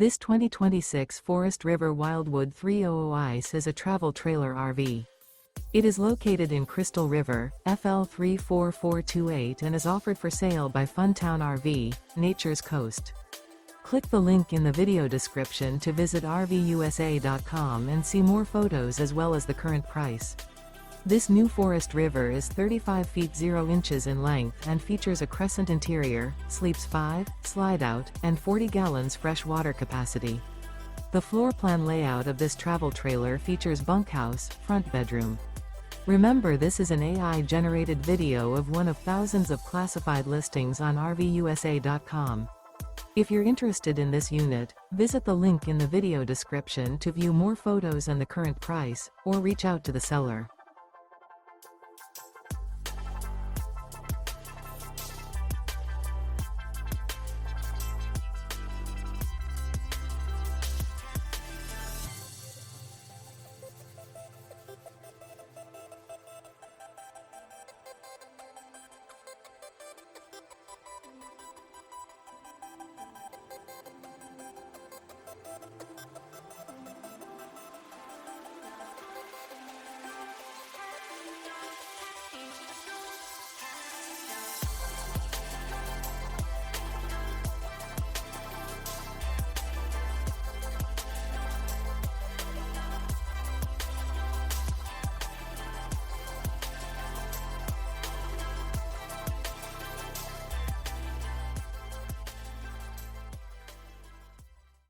This 2026 Forest River Wildwood 300 ICE is a travel trailer RV. It is located in Crystal River, FL 34428 and is offered for sale by Funtown RV, Nature's Coast. Click the link in the video description to visit RVUSA.com and see more photos as well as the current price. This new Forest River is 35 feet 0 inches in length and features a CRESCENT interior, sleeps 5, Slideout, and 40 gallons fresh water capacity. The floor plan layout of this travel trailer features bunkhouse, front bedroom. Remember, this is an AI-generated video of one of thousands of classified listings on RVUSA.com. If you're interested in this unit, visit the link in the video description to view more photos and the current price, or reach out to the seller.